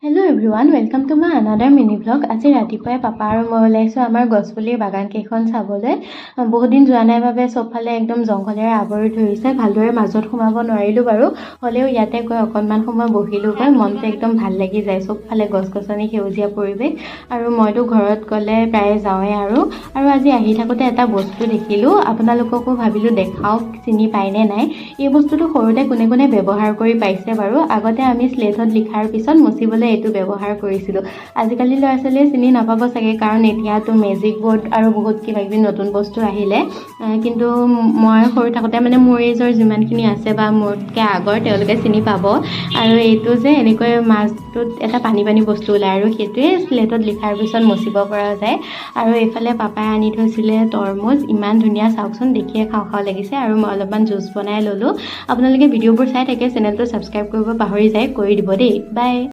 Hello' everyone, welcome to my another mini blog. আজি ৰাতিপুৱাই papa আৰু মই ওলাইছোঁ আমাৰ গছপুলিৰ বাগানকেইখন চাবলৈ। বহুত দিন যোৱা নাই বাবে চবফালে একদম জংঘলেৰে আৱৰি ধৰিছে। ভালদৰে মাজত সোমাব নোৱাৰিলোঁ বাৰু, হ'লেও ইয়াতে গৈ অকণমান সময় বহিলোঁগৈ। মনটো একদম ভাল লাগি যায়, চবফালে গছ গছনি, সেউজীয়া পৰিৱেশ। আৰু মইতো ঘৰত গ'লে প্ৰায়ে যাওঁৱেই আৰু আজি আহি থাকোঁতে এটা বস্তু দেখিলোঁ, আপোনালোককো ভাবিলোঁ দেখাওক, চিনি পায়নে নাই। এই বস্তুটো সৰুতে কোনে কোনে ব্যৱহাৰ কৰি পাইছে বাৰু। আগতে আমি স্লেটত লিখাৰ পিছত মুচিবলৈ এইটো ব্যৱহাৰ কৰিছিলোঁ। আজিকালি ল'ৰা ছোৱালীয়ে চিনি নাপাব চাগে, কাৰণ এতিয়াতো মেজিক বৰ্ড আৰু বহুত কিবা কিবি নতুন বস্তু আহিলে। কিন্তু মই সৰু থাকোঁতে মানে মোৰ এইজৰ যিমানখিনি আছে বা মোতকৈ আগৰ, তেওঁলোকে চিনি পাব। আৰু এইটো যে এনেকৈ মাজটোত এটা পানী পানী বস্তু ওলায় আৰু সেইটোৱে স্লেটত লিখাৰ পিছত মচিব পৰা যায়। আৰু এইফালে পাপাই আনি থৈছিলে তৰমুজ, ইমান ধুনীয়া, চাওকচোন, দেখিয়ে খাওঁ খাওঁ লাগিছে। আৰু মই অলপমান জুচ বনাই ল'লোঁ। আপোনালোকে ভিডিঅ'বোৰ চাই থাকে, চেনেলটো ছাবস্ক্ৰাইব কৰিব পাহৰি যায়, কৰি দিব দেই। বাই।